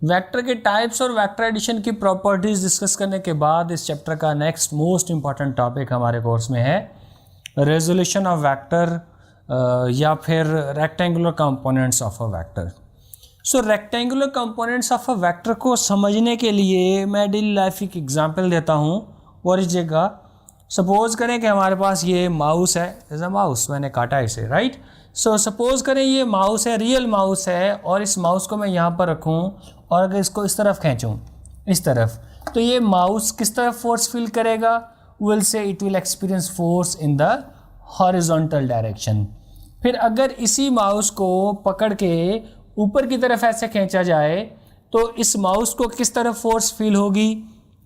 Vector के types और vector addition की प्रॉपर्टीज डिस्कस करने के बाद इस चैप्टर का नेक्स्ट मोस्ट इंपॉर्टेंट टॉपिक हमारे कोर्स में है रेजोल्यूशन ऑफ वेक्टर या फिर rectangular components of a vector. So rectangular components of a vector को समझने के लिए मैं डेली लाइफ एक एग्जांपल देता हूँ और इस जगह सपोज करें कि हमारे पास ये माउस है, एज अ माउस मैंने काटा इसे, राइट। सो सपोज करें ये माउस है, रियल माउस है, और इस माउस को मैं यहाँ पर रखूँ और अगर इसको इस तरफ खींचूँ इस तरफ, तो ये माउस किस तरफ फोर्स फील करेगा? Will say it will experience force in the horizontal direction. फिर अगर इसी माउस को पकड़ के ऊपर की तरफ ऐसे खींचा जाए तो इस माउस को किस तरफ फोर्स फील होगी?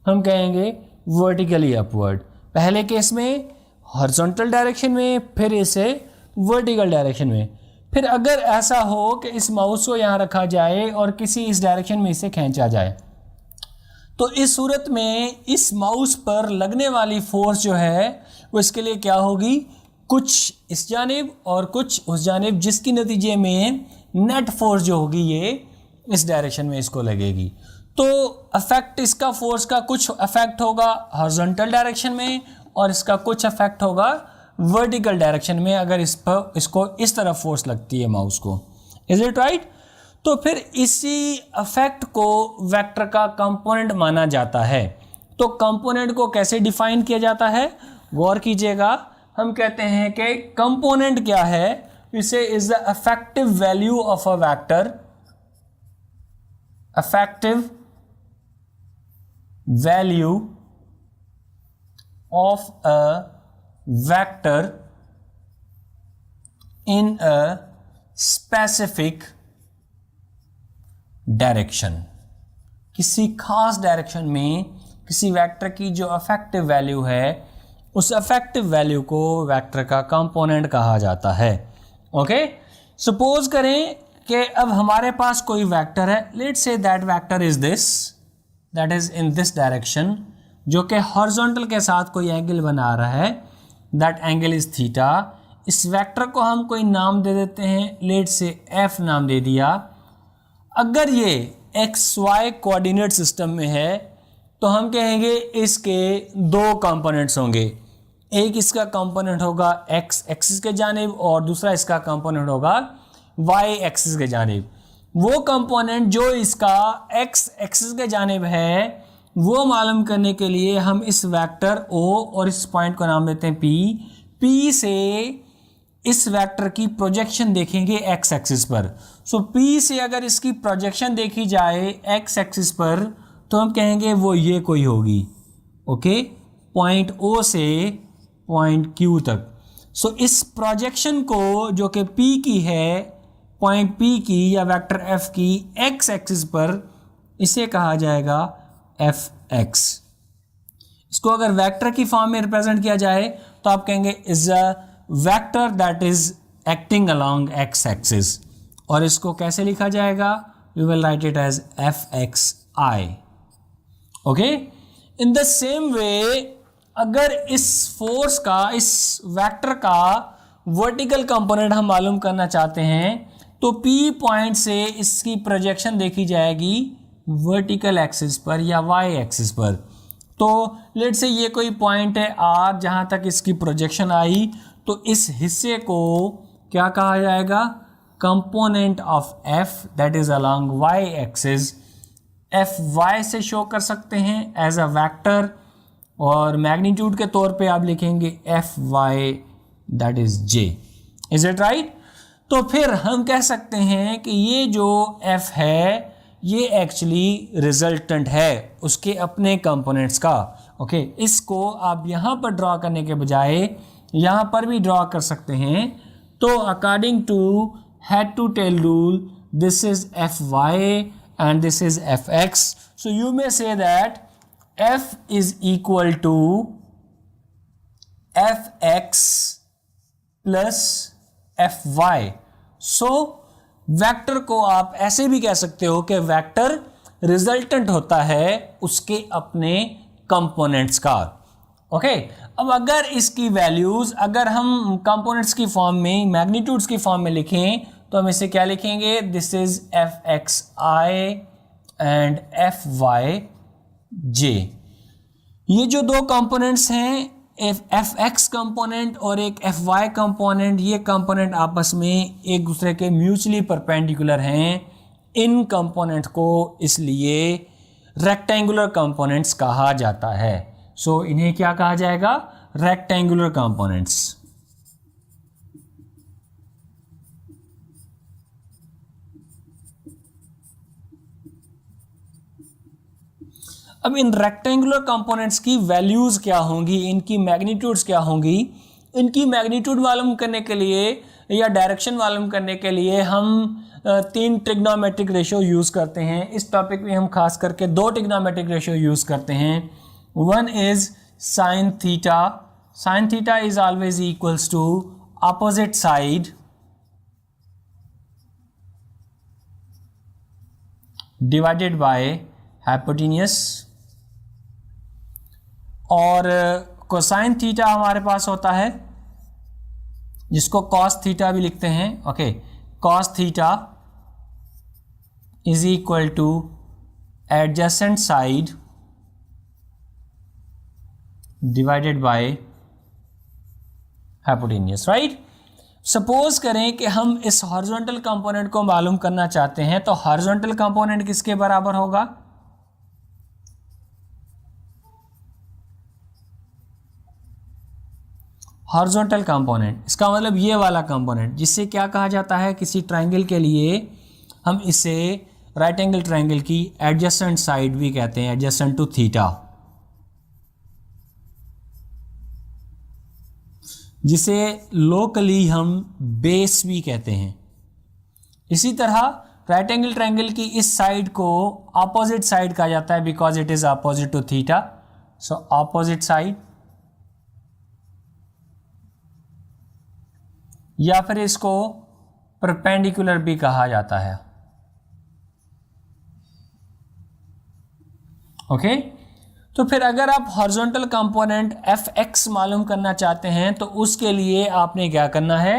हम कहेंगे वर्टिकली अपवर्ड। पहले केस में हॉरिजॉन्टल डायरेक्शन में, फिर इसे वर्टिकल डायरेक्शन में। फिर अगर ऐसा हो कि इस माउस को यहाँ रखा जाए और किसी इस डायरेक्शन में इसे खींचा जाए, तो इस सूरत में इस माउस पर लगने वाली फोर्स जो है वो इसके लिए क्या होगी? कुछ इस जानिब और कुछ उस जानिब, जिसकी नतीजे में नेट फोर्स जो होगी ये इस डायरेक्शन में इसको लगेगी। तो अफेक्ट इसका फोर्स का कुछ अफेक्ट होगा हॉरिजॉन्टल डायरेक्शन में और इसका कुछ अफेक्ट होगा वर्टिकल डायरेक्शन में अगर इसको इस तरफ फोर्स लगती है माउस को। Is it right? तो फिर इसी अफेक्ट को वेक्टर का कंपोनेंट माना जाता है। तो कंपोनेंट को कैसे डिफाइन किया जाता है? गौर कीजिएगा, हम कहते हैं कि कंपोनेंट क्या है? इसे is the affective value of a vector, affective value of a vector in a specific direction। किसी खास डायरेक्शन में किसी वेक्टर की जो अफेक्टिव वैल्यू है उस अफेक्टिव वैल्यू को वेक्टर का कंपोनेंट कहा जाता है। ओके, सपोज करें कि अब हमारे पास कोई वेक्टर है, let's say that vector is this, that is in this direction, जो कि हॉरिजॉन्टल के साथ कोई एंगल बना रहा है, दैट एंगल इज थीटा। इस वेक्टर को हम कोई नाम दे देते हैं, लेट से एफ नाम दे दिया। अगर ये एक्स वाई कोऑर्डिनेट सिस्टम में है तो हम कहेंगे इसके दो कंपोनेंट्स होंगे, एक इसका कंपोनेंट होगा एक्स एक्सिस के जानिब और दूसरा इसका कंपोनेंट होगा वाई एक्सिस के जानिब। वो कंपोनेंट जो इसका एक्स एक्सिस के जानिब है वो मालूम करने के लिए हम इस वेक्टर O और इस पॉइंट को नाम देते हैं P। P से इस वेक्टर की प्रोजेक्शन देखेंगे एक्स एक्सिस पर। सो P से अगर इसकी प्रोजेक्शन देखी जाए एक्स एक्सिस पर तो हम कहेंगे वो ये कोई होगी। ओके, पॉइंट O से पॉइंट Q तक। सो इस प्रोजेक्शन को जो कि P की है, पॉइंट P की या वेक्टर F की एक्स एक्सिस पर, इसे कहा जाएगा fx। इसको अगर वेक्टर की फॉर्म में रिप्रेजेंट किया जाए तो आप कहेंगे is a vector that is acting along X axis, और इसको कैसे लिखा जाएगा? We will write it as fxi। Okay, in the same way अगर इस फोर्स का, इस वेक्टर का वर्टिकल कंपोनेंट हम मालूम करना चाहते हैं तो P पॉइंट से इसकी प्रोजेक्शन देखी जाएगी वर्टिकल एक्सिस पर या वाई एक्सिस पर। तो लेट से ये कोई पॉइंट है R, जहाँ तक इसकी प्रोजेक्शन आई, तो इस हिस्से को क्या कहा जाएगा? Component of F that is along Y axis. F Y से शो कर सकते हैं एज अ वेक्टर और मैग्नीट्यूड के तौर पे आप लिखेंगे F Y that is J। Is it right? तो फिर हम कह सकते हैं कि ये जो F है ये एक्चुअली रिजल्टेंट है उसके अपने कंपोनेंट्स का। ओके, इसको आप यहाँ पर ड्रॉ करने के बजाय यहाँ पर भी ड्रॉ कर सकते हैं। तो according to head to tail rule, this is F Y and this is F X. So you may say that F is equal to F X plus F Y. So vector को आप ऐसे भी कह सकते हो कि vector resultant होता है उसके अपने कंपोनेंट्स का। ओके, अब अगर इसकी वैल्यूज अगर हम कंपोनेंट्स की फॉर्म में, मैग्नीट्यूड्स की फॉर्म में लिखें तो हम इसे क्या लिखेंगे? This is F X I and F Y J. ये जो दो कंपोनेंट्स हैं, एफ एक्स कंपोनेंट और एक एफ वाई कंपोनेंट, ये कंपोनेंट आपस में एक दूसरे के म्यूचुअली परपेंडिकुलर हैं। इन कंपोनेंट को इसलिए रेक्टेंगुलर कंपोनेंट्स कहा जाता है। सो इन्हें क्या कहा जाएगा? Rectangular components. अब इन रेक्टेंगुलर कंपोनेंट्स की वैल्यूज क्या होंगी, इनकी मैग्नीट्यूड्स क्या होंगी? इनकी मैग्नीट्यूड मालूम करने के लिए या डायरेक्शन मालूम करने के लिए हम 3 ट्रिग्नोमेट्रिक रेशियो यूज करते हैं। इस टॉपिक में हम खास करके 2 ट्रिग्नोमेट्रिक रेशियो यूज करते हैं। One is sine theta. Sine theta is always equals to opposite side divided by hypotenuse, और कोसाइन थीटा हमारे पास होता है जिसको कॉस थीटा भी लिखते हैं। Okay, cos theta is equal two adjacent side divided by hypotenuse, right. Suppose करें कि हम इस हॉरिजॉन्टल कंपोनेंट को मालूम करना चाहते हैं, तो हॉरिजॉन्टल कंपोनेंट किसके बराबर होगा? हॉरिजॉन्टल कंपोनेंट, इसका मतलब ये वाला कंपोनेंट, जिससे क्या कहा जाता है? किसी ट्रायंगल के लिए हम इसे राइट एंगल ट्रायंगल की एडजेसेंट साइड भी कहते हैं, एडजेसेंट टू थीटा, जिसे लोकली हम बेस भी कहते हैं। इसी तरह राइट एंगल ट्रायंगल की इस साइड को ऑपोजिट साइड कहा जाता है, because it is opposite to theta. So opposite side, या फिर इसको परपेंडिकुलर भी कहा जाता है। ओके, तो फिर अगर आप हॉरिजॉन्टल कंपोनेंट एफ एक्स मालूम करना चाहते हैं, तो उसके लिए आपने क्या करना है?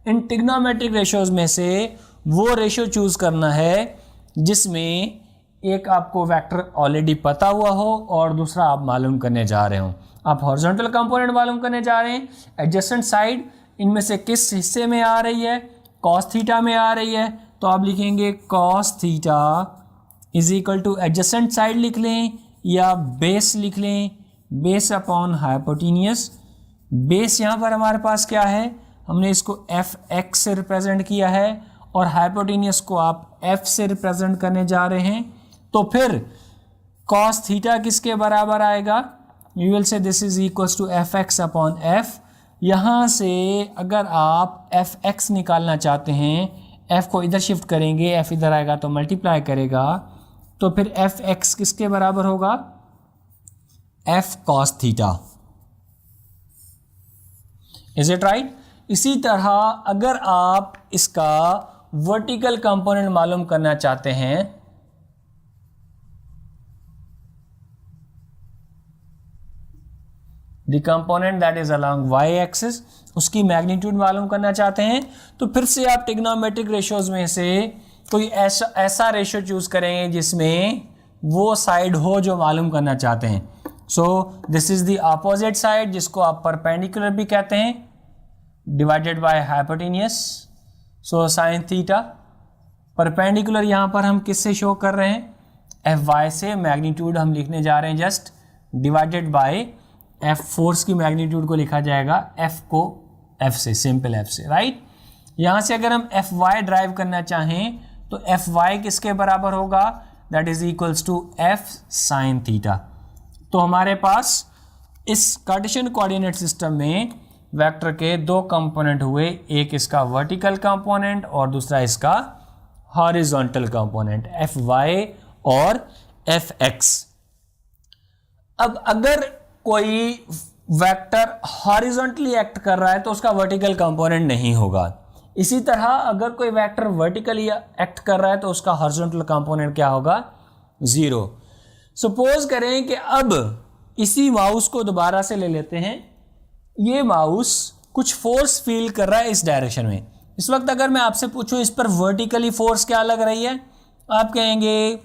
इन ट्रिग्नोमेट्रिक रेशियोज में से वो रेशियो चूज करना है जिसमें एक आपको वेक्टर ऑलरेडी पता हुआ हो और दूसरा आप मालूम करने जा रहे हो। आप हॉरिजॉन्टल कंपोनेंट मालूम करने जा रहे हैं, एडजेसेंट साइड इनमें से किस हिस्से में आ रही है? कॉस थीटा में आ रही है, तो आप लिखेंगे cos theta is equal two adjacent side लिख लें या बेस लिख लें, बेस अपॉन हाइपोटेन्यूस। बेस यहाँ पर हमारे पास क्या है? हमने इसको एफ एक्स से रिप्रेजेंट किया है और हाइपोटेन्यूस को आप एफ से रिप्रेजेंट करने जा रहे हैं। तो फिर कॉस थीटा किसके बराबर आएगा? You will say this is equals to F X upon F. यहाँ से अगर आप एफ एक्स निकालना चाहते हैं, एफ को इधर शिफ्ट करेंगे, एफ इधर आएगा तो मल्टीप्लाई करेगा, तो फिर एफ एक्स किसके बराबर होगा? F cos theta. Is it right? इसी तरह अगर आप इसका वर्टिकल कंपोनेंट मालूम करना चाहते हैं, the component that is along Y axis, उसकी मैग्नीट्यूड मालूम करना चाहते हैं, तो फिर से आप ट्रिग्नोमेट्रिक रेशियोज में से कोई ऐसा रेशियो चूज करेंगे जिसमें वो साइड हो जो मालूम करना चाहते हैं। सो this is the opposite side, जिसको आप परपेंडिकुलर भी कहते हैं, divided by hypotenuse. So sine theta perpendicular यहाँ पर हम किससे शो कर रहे हैं? एफ वाई से। मैग्नीट्यूड हम लिखने जा रहे हैं just, divided by F force की मैग्नीट्यूड को लिखा जाएगा एफ को एफ से, सिंपल एफ से, राइट। यहाँ से अगर हम एफ वाई ड्राइव करना चाहें तो एफ वाई किसके बराबर होगा? That is equals to F sine theta. तो हमारे पास इस कार्टेशियन कोऑर्डिनेट सिस्टम में वेक्टर के 2 कंपोनेंट हुए, एक इसका वर्टिकल कंपोनेंट और दूसरा इसका हॉरिजॉन्टल कंपोनेंट, एफ वाई और एफ एक्स। अब अगर कोई वेक्टर हॉरिजॉन्टली एक्ट कर रहा है तो उसका वर्टिकल कंपोनेंट नहीं होगा। इसी तरह अगर कोई वेक्टर वर्टिकली एक्ट कर रहा है तो उसका हॉरिजॉन्टल कंपोनेंट क्या होगा? 0। सपोज करें कि अब इसी माउस को दोबारा से ले लेते हैं। ये माउस कुछ फोर्स फील कर रहा है इस डायरेक्शन में। इस वक्त अगर मैं आपसे पूछूं इस पर वर्टिकली फोर्स क्या लग रही है, आप कहेंगे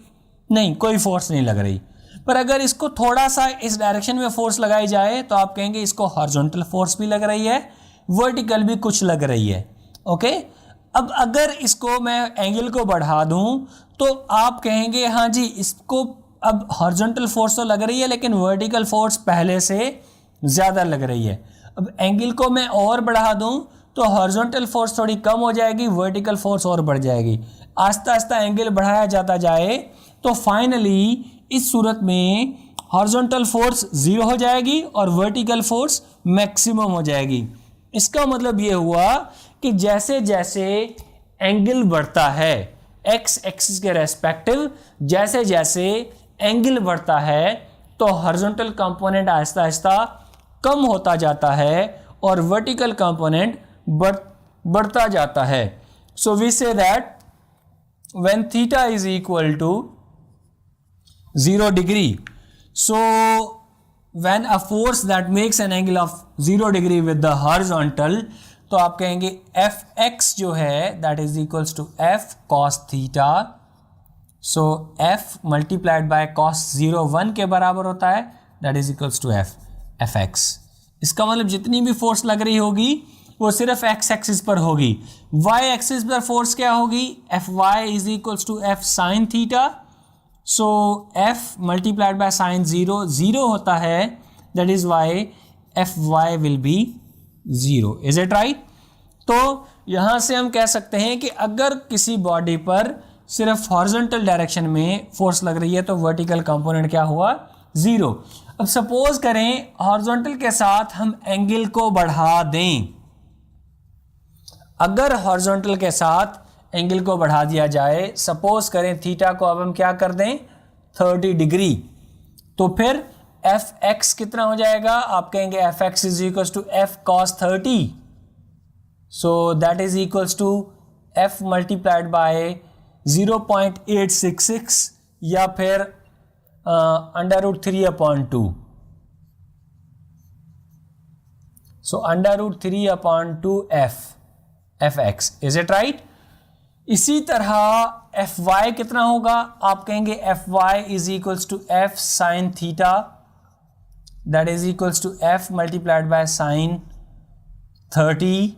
नहीं, कोई फोर्स नहीं लग रही। पर अगर इसको थोड़ा सा इस डायरेक्शन में फोर्स लगाई जाए तो आप कहेंगे इसको हॉरिजॉन्टल फोर्स भी लग रही है, वर्टिकल भी कुछ लग रही है। ओके, अब अगर इसको मैं एंगल को बढ़ा दूं तो आप कहेंगे हाँ जी, इसको अब हॉरिजॉन्टल फोर्स तो लग रही है लेकिन वर्टिकल फोर्स पहले से ज़्यादा लग रही है। अब एंगल को मैं और बढ़ा दूं तो हॉरिजॉन्टल फोर्स थोड़ी कम हो जाएगी, वर्टिकल फोर्स और बढ़ जाएगी। आस्ता आस्ता एंगल बढ़ाया जाता जाए तो फाइनली इस सूरत में हॉरिजॉन्टल फोर्स 0 हो जाएगी और वर्टिकल फोर्स मैक्सिमम हो जाएगी। इसका मतलब ये हुआ कि जैसे जैसे एंगल बढ़ता है एक्स एक्सिस के रेस्पेक्टिव, जैसे जैसे एंगल बढ़ता है तो हॉरिजॉन्टल कंपोनेंट आहिस्ता आहिस्ता कम होता जाता है और वर्टिकल कंपोनेंट बढ़ता जाता है। So we say that when theta is equal to 0 degree, so when a force that makes an angle of 0 degree with the horizontal, तो आप कहेंगे एफ एक्स जो है that is equals to F cos theta. So F multiplied by cos 0 1 के बराबर होता है, that is equals to F X. इसका मतलब जितनी भी फोर्स लग रही होगी वो सिर्फ एक्स एक्सिस पर होगी। वाई एक्सिस पर फोर्स क्या होगी, F Y is equals to F sine theta. So F multiplied by sine 0 होता है, that is Y F Y will be 0। Is it right? तो यहां से हम कह सकते हैं कि अगर किसी बॉडी पर सिर्फ हॉरिजॉन्टल डायरेक्शन में फोर्स लग रही है तो वर्टिकल कंपोनेंट क्या हुआ, 0। अब सपोज करें हॉरिजॉन्टल के साथ हम एंगल को बढ़ा दें। अगर हॉरिजॉन्टल के साथ एंगल को बढ़ा दिया जाए, सपोज करें थीटा को अब हम क्या कर दें 30 डिग्री, तो फिर एफ एक्स कितना हो जाएगा, आप कहेंगे F X is equals to F cos 30। So that is equals to F multiplied by 0.866 या फिर √3/2। सो √3/2 F X. Is it right? इसी तरह एफ वाई कितना होगा, आप कहेंगे F Y is equals to F sine theta, that is equals to F multiplied by sine 30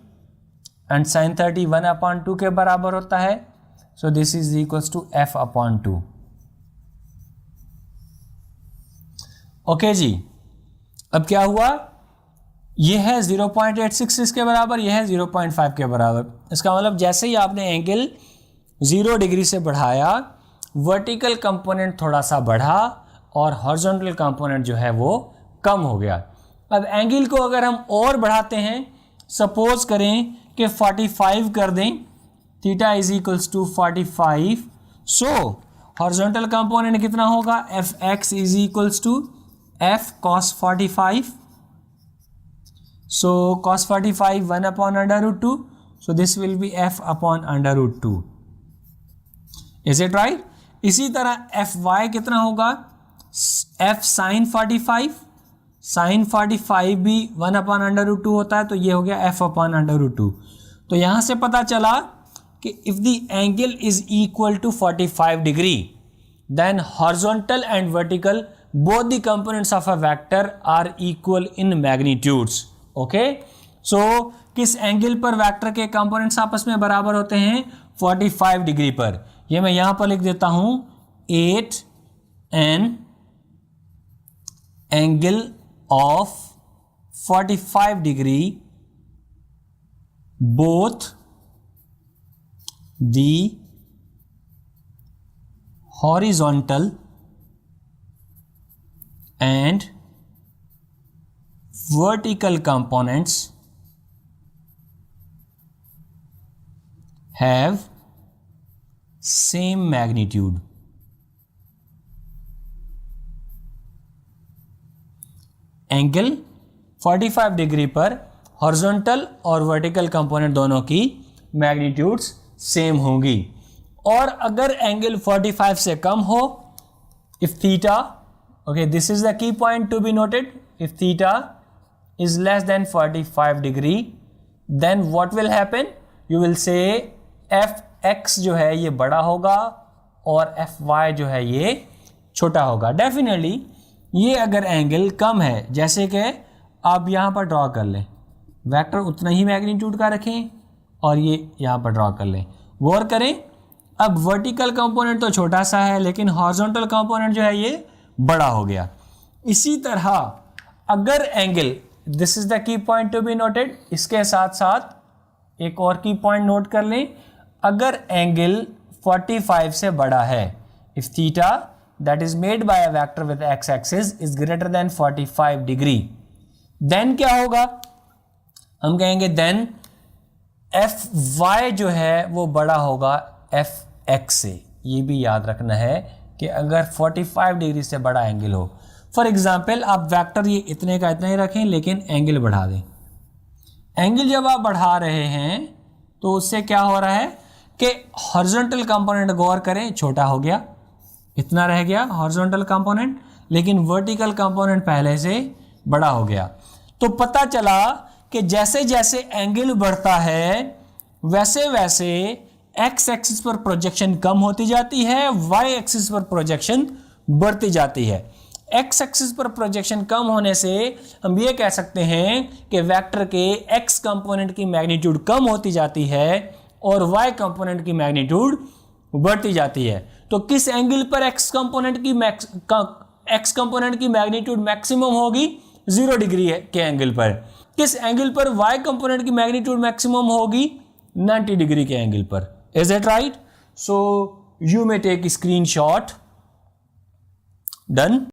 and sine 30 1/2 के बराबर होता है। So this is equals to f/2। Okay जी, अब क्या हुआ, यह है 0.866 के बराबर, यह है 0.5 के बराबर। इसका मतलब जैसे ही आपने एंगल 0 डिग्री से बढ़ाया, वर्टिकल कंपोनेंट थोड़ा सा बढ़ा और हॉरिजॉन्टल कंपोनेंट जो है वो कम हो गया। अब एंगल को अगर हम और बढ़ाते हैं, सपोज करें कि 45 कर दें, theta is equals to 45। So horizontal component कितना होगा, F X is equals to F cos 45। So cos 45 1/√2, so this will be f/√2। Is it right? इसी तरह fy कितना होगा, f sin 45, sin 45 भी 1/√2 होता है, तो ये हो गया f/√2। तो यहाँ से पता चला कि if the angle is equal to 45 degree, then horizontal and vertical both the components of a vector are equal in magnitudes। Okay, so किस एंगल पर वेक्टर के कंपोनेंट्स आपस में बराबर होते हैं, 45 डिग्री पर। ये मैं यहां पर लिख देता हूं 8 an angle of 45 degree both the horizontal and vertical components have same magnitude। Angle 45 degree पर हॉरिजॉन्टल और वर्टिकल कंपोनेंट दोनों की मैग्नीट्यूड्स सेम होंगी। और अगर एंगल 45 से कम हो, if theta, okay this is the key point to be noted, if theta is less than 45 degree, then what will happen, you will say f x जो है ये बड़ा होगा और एफ वाई जो है ये छोटा होगा। डेफिनेटली ये अगर एंगल कम है, जैसे कि आप यहाँ पर ड्रॉ कर लें, वेक्टर उतना ही मैग्नीट्यूड का रखें और ये यहाँ पर ड्रॉ कर लें, गौर करें। अब वर्टिकल कंपोनेंट तो छोटा सा है लेकिन हॉरिजॉन्टल कंपोनेंट जो है ये बड़ा हो गया। इसी तरह अगर angle, this is the key point to be noted, इसके साथ साथ एक और की पॉइंट नोट कर लें। अगर एंगल 45 से बड़ा है, if theta that is made by a vector with X axis is greater than 45 degree, then क्या होगा, हम कहेंगे देन एफ वाई जो है वो बड़ा होगा एफ एक्स से। ये भी याद रखना है कि अगर 45 डिग्री से बड़ा एंगल हो, फॉर एग्जाम्पल आप वेक्टर ये इतने का इतना ही रखें लेकिन एंगल बढ़ा दें। एंगल जब आप बढ़ा रहे हैं तो उससे क्या हो रहा है कि हॉरिजॉन्टल कंपोनेंट, गौर करें, छोटा हो गया, इतना रह गया हॉरिजॉन्टल कंपोनेंट, लेकिन वर्टिकल कंपोनेंट पहले से बड़ा हो गया। तो पता चला कि जैसे जैसे एंगल बढ़ता है वैसे वैसे एक्स एक्सिस पर प्रोजेक्शन कम होती जाती है, वाई एक्सिस पर प्रोजेक्शन बढ़ती जाती है। एक्स एक्सिस पर प्रोजेक्शन कम होने से हम ये कह सकते हैं कि वेक्टर के एक्स कंपोनेंट की मैग्नीट्यूड कम होती जाती है और वाई कंपोनेंट की मैग्नीट्यूड बढ़ती जाती है। तो किस एंगल पर एक्स कंपोनेंट की मैग्नीट्यूड मैक्सिमम होगी? 0 डिग्री के एंगल पर। किस एंगल पर वाई कंपोनेंट की मैग्नीट्यूड मैक्सिमम होगी? 90 डिग्री के एंगल पर। Is it right? So you may take screenshot. Done.